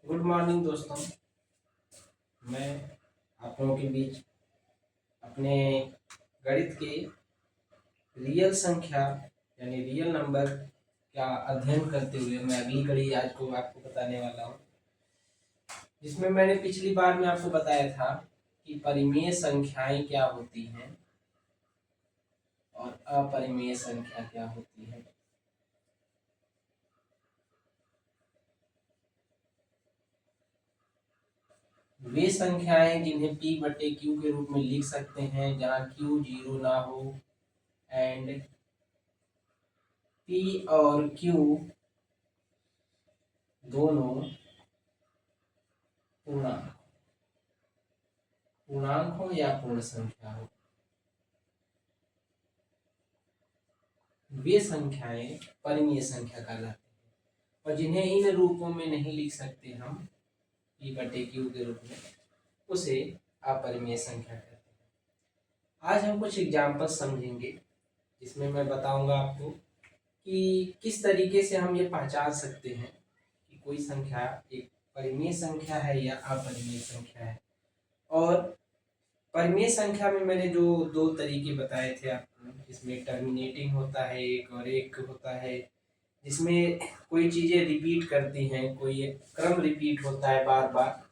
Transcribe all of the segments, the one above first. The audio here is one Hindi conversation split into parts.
गुड मॉर्निंग दोस्तों। मैं आप लोगों के बीच अपने गणित के रियल संख्या यानी रियल नंबर का अध्ययन करते हुए मैं अगली कड़ी आज को आपको बताने वाला हूँ, जिसमें मैंने पिछली बार में आपको बताया था कि परिमेय संख्याएं क्या होती हैं और अपरिमेय संख्या क्या होती है। वे संख्याएं जिन्हें p/q के रूप में लिख सकते हैं जहाँ q जीरो ना हो एंड p और q दोनों पूर्णांक हो या पूर्ण संख्या हो, वे संख्याएं परिमेय संख्या कहलाती हैं। और जिन्हें इन रूपों में नहीं लिख सकते हम p/q के रूप में, उसे अपरिमेय संख्या कहते हैं। आज हम कुछ एग्जाम्पल समझेंगे जिसमें मैं बताऊंगा आपको कि किस तरीके से हम ये पहचान सकते हैं कि कोई संख्या एक परिमेय संख्या है या अपरिमेय संख्या है। और परिमेय संख्या में मैंने जो दो तरीके बताए थे आपको, जिसमें टर्मिनेटिंग होता है एक, और एक होता है जिसमें कोई चीज़ें रिपीट करती हैं, कोई एक क्रम रिपीट होता है बार बार,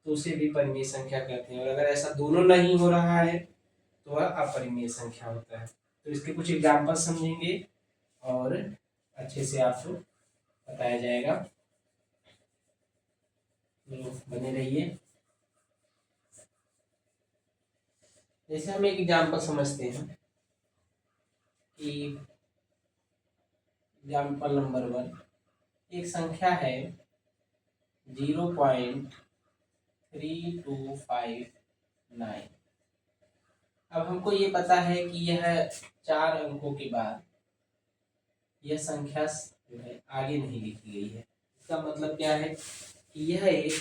तो उसे भी परिमेय संख्या कहते हैं। और अगर ऐसा दोनों नहीं हो रहा है तो वह अपरिमेय संख्या होता है। तो इसके कुछ एग्जाम्पल समझेंगे और अच्छे से आपको बताया जाएगा, तो बने रहिए। जैसे हम एक एग्जाम्पल समझते हैं कि एग्जाम्पल नंबर 1, एक संख्या है 0.3259। अब हमको ये पता है कि यह 4 अंकों के बाद यह संख्या जो है आगे नहीं लिखी गई है। इसका मतलब क्या है कि यह एक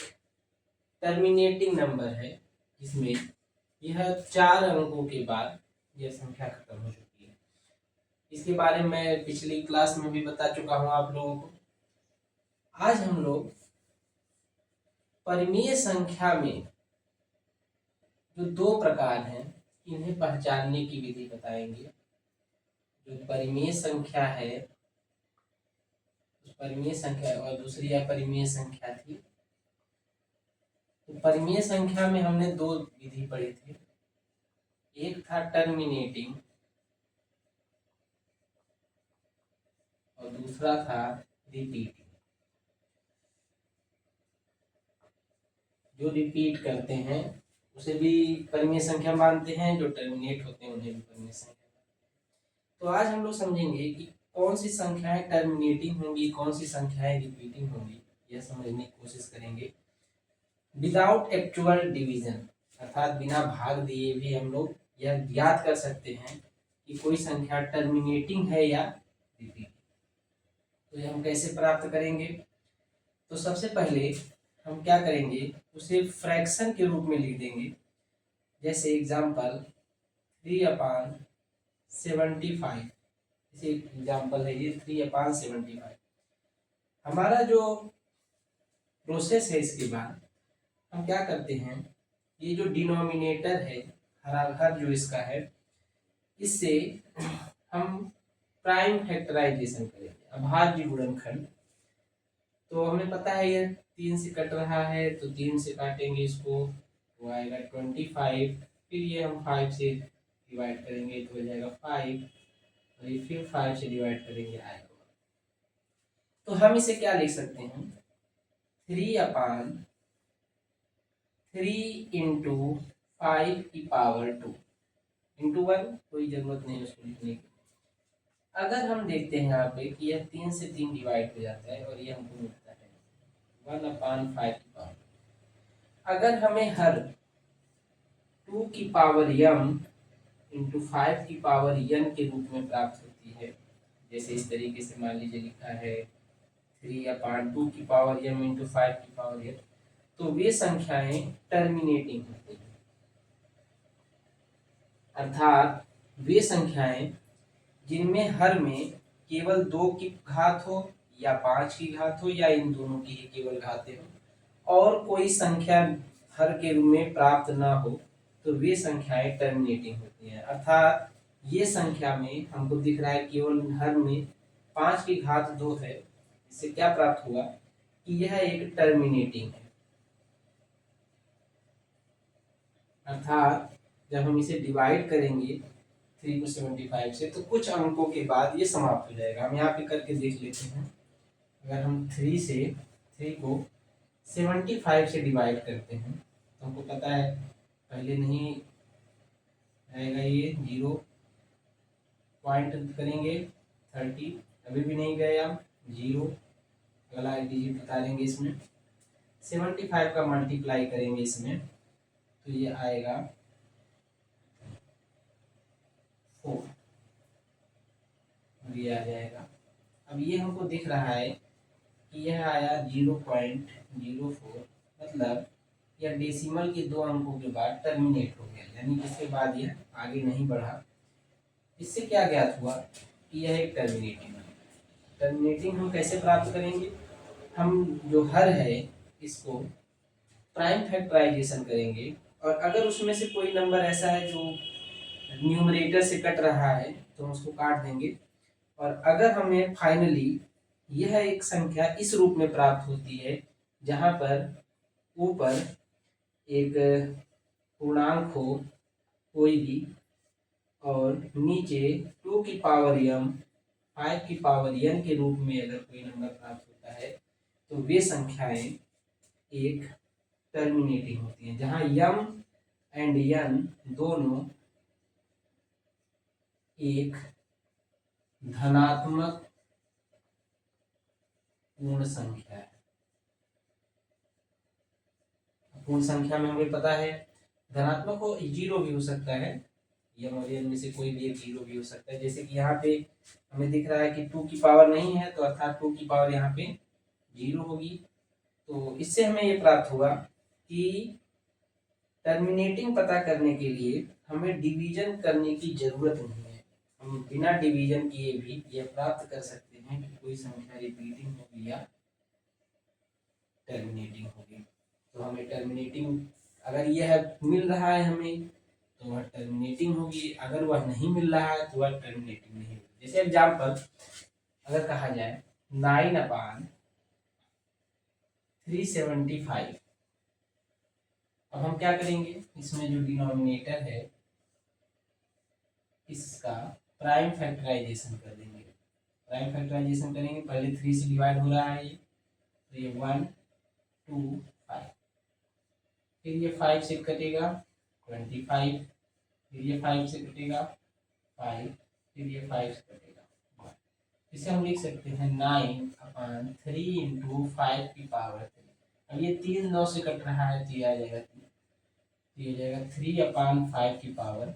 टर्मिनेटिंग नंबर है, जिसमें यह 4 अंकों के बाद यह संख्या खत्म हो चुकी है। इसके बारे में मैं पिछली क्लास में भी बता चुका हूँ आप लोगों को। आज हम लोग परिमेय संख्या में जो दो प्रकार हैं, इन्हें पहचानने की विधि बताएंगे। जो परिमेय संख्या है, उस परिमेय संख्या और दूसरी अपरिमेय संख्या थी। तो परिमेय संख्या में हमने दो विधि पढ़ी थी, एक था टर्मिनेटिंग और दूसरा था रिपीटिंग। जो रिपीट करते हैं उसे भी परिमेय संख्या मानते हैं, जो टर्मिनेट होते हैं उन्हें भी परिमेय संख्या। तो आज हम लोग समझेंगे कि कौन सी संख्याएं टर्मिनेटिंग होंगी, कौन सी संख्याएं रिपीटिंग होंगी, यह समझने की कोशिश करेंगे विदाउट एक्चुअल डिवीजन, अर्थात बिना भाग दिए भी हम लोग यह ज्ञात कर सकते हैं कि कोई संख्या टर्मिनेटिंग है या रिपीटिंग। तो यह हम कैसे प्राप्त करेंगे? तो सबसे पहले हम क्या करेंगे, उसे फ्रैक्शन के रूप में लिख देंगे। जैसे एग्जाम्पल 3/75, इसे एग्जाम्पल है ये 3/75। हमारा जो प्रोसेस है, इसके बाद हम क्या करते हैं, ये जो डिनोमिनेटर है हर जो इसका है, इससे हम प्राइम फैक्टराइजेशन करेंगे, अभाज्य गुणनखंड। तो हमें पता है ये 3 से कट रहा है, तो 3 से काटेंगे इसको तो आएगा 25। फिर ये हम 5 से डिवाइड करेंगे तो हो जाएगा 5, और ये फिर 5 से डिवाइड करेंगे आएगा। तो हम इसे क्या लिख सकते हैं, 3/3 इंटू 5 की पावर 2 इंटू 1, कोई जरूरत नहीं उसको लिखने की। अगर हम देखते हैं यहाँ पे कि यह 3 से 3 डिवाइड हो जाता है और ये हमको मिलता है 1/5 की पावर। अगर हमें हर 2 की पावर m इंटू 5 की पावर n के रूप में प्राप्त होती है, जैसे इस तरीके से मान लीजिए लिखा है 3/2 की पावर m इंटू 5 की पावर n, तो वे संख्याएं टर्मिनेटिंग होती हैं। अर्थात वे संख्याएं जिनमें हर में केवल 2 की घात हो या 5 की घात हो या इन दोनों की ही केवल घातें हो, और कोई संख्या हर के रूप में प्राप्त ना हो तो वे संख्याएं टर्मिनेटिंग होती हैं। अर्थात ये संख्या में हमको दिख रहा है केवल हर में 5 की घात 2 है, इससे क्या प्राप्त हुआ कि यह एक टर्मिनेटिंग है। अर्थात जब हम इसे डिवाइड करेंगे 3 को 75 से तो कुछ अंकों के बाद ये समाप्त हो जाएगा। हम यहाँ पे करके देख लेते हैं। अगर हम 3 को 75 से डिवाइड करते हैं तो हमको पता है पहले नहीं आएगा, ये 0 पॉइंट करेंगे 30, अभी भी नहीं गए हम 0, अगला डिजिट बता देंगे। इसमें 75 का मल्टीप्लाई करेंगे इसमें तो ये आएगा 4 और ये आ जाएगा। अब ये हमको दिख रहा है कि यह आया 0.04, मतलब यह डेसिमल के 2 अंकों के बाद टर्मिनेट हो गया, यानी इसके बाद यह आगे नहीं बढ़ा। इससे क्या ज्ञात हुआ कि यह एक टर्मिनेटिंग है। टर्मिनेटिंग हम कैसे प्राप्त करेंगे? हम जो हर है इसको प्राइम फैक्टराइजेशन करेंगे और अगर उसमें से कोई नंबर ऐसा है जो न्यूमरेटर से कट रहा है तो हम उसको काट देंगे। और अगर हमें फाइनली यह एक संख्या इस रूप में प्राप्त होती है जहां पर ऊपर एक पूर्णांक हो कोई भी और नीचे 2 की पावर m 5 की पावर n के रूप में अगर कोई नंबर प्राप्त होता है तो वे संख्याएं एक टर्मिनेटिंग होती हैं, जहां m एंड n दोनों एक धनात्मक पूर्ण संख्या है। पूर्ण संख्या में हमें पता है धनात्मक हो, 0 भी हो सकता है, m और n में से कोई भी एक 0 भी हो सकता है। जैसे कि यहाँ पे हमें दिख रहा है कि 2 की पावर नहीं है तो अर्थात 2 की पावर यहाँ पे 0 होगी। तो इससे हमें ये प्राप्त हुआ कि टर्मिनेटिंग पता करने के लिए हमें डिवीजन करने की जरूरत नहीं है। हम बिना डिवीजन किए भी यह प्राप्त कर सकते हैं कि कोई संख्या रिपीटिंग होगी या टर्मिनेटिंग होगी। तो हमें टर्मिनेटिंग अगर यह मिल रहा है हमें तो वह टर्मिनेटिंग होगी, अगर वह नहीं मिल रहा है तो वह टर्मिनेटिंग नहीं होगी। जैसे एग्जाम्पल अगर कहा जाए 9/375, अब हम क्या करेंगे, इसमें जो डिनोमिनेटर है इसका प्राइम फैक्टराइजेशन कर देंगे। प्राइम फैक्टराइजेशन करेंगे, पहले 3 से डिवाइड हो रहा है ये, तो ये 1 2 5, फिर ये 5 से कटेगा 25, फिर ये 5 से कटेगा 5, फिर ये 5 से कटेगा 1। इसे हम लिख सकते हैं 9/3 इंटू 5 की पावर 3। अब ये 3 9 से कट रहा है तो ये आ जाएगा 3/5 की पावर,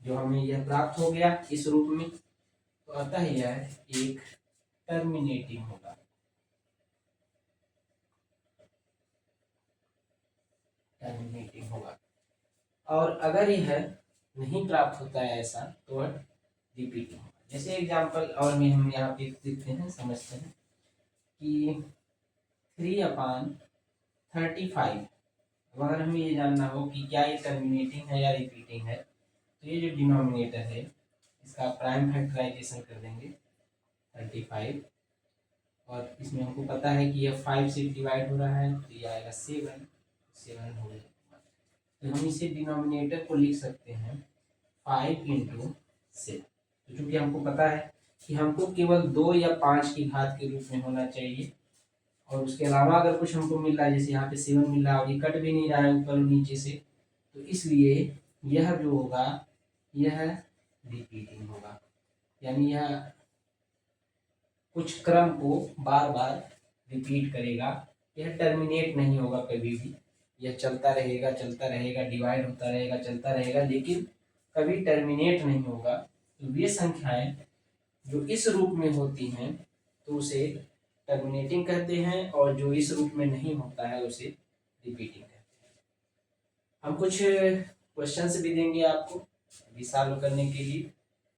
जो हमें यह प्राप्त हो गया इस रूप में। तो अतः यह एक टर्मिनेटिंग होगा। टर्मिनेटिंग होगा। और अगर यह नहीं प्राप्त होता है ऐसा तो वह रिपीटिंग होगा। जैसे एग्जाम्पल और में हम यहाँ पे देखते हैं, समझते हैं कि 3/35, अगर हमें ये जानना हो कि क्या ये टर्मिनेटिंग है या रिपीटिंग है तो ये जो डिनोमिनेटर है इसका प्राइम फैक्टराइजेशन कर देंगे 35, और इसमें हमको पता है कि यह 5 से डिवाइड हो रहा है तो ये आएगा 7 हो जाएगा। तो हम इसे डिनोमिनेटर को लिख सकते हैं 5 इंटू 7। तो चूँकि हमको पता है कि हमको केवल 2 या 5 की घात के रूप में होना चाहिए और उसके अलावा अगर कुछ हमको मिल रहा है, जैसे यहाँ पे 7 मिल रहा है और ये कट भी नहीं रहा है ऊपर और नीचे से, तो इसलिए यह जो होगा यह रिपीटिंग होगा, यानी यह कुछ क्रम को बार बार रिपीट करेगा। यह टर्मिनेट नहीं होगा कभी भी, यह चलता रहेगा, डिवाइड होता रहेगा, चलता रहेगा, लेकिन कभी टर्मिनेट नहीं होगा। तो वे संख्याएं जो इस रूप में होती हैं तो उसे टर्मिनेटिंग कहते हैं, और जो इस रूप में नहीं होता है उसे रिपीटिंग कहते हैं। हम कुछ क्वेश्चंस भी देंगे आपको अभी सॉल्व करने के लिए।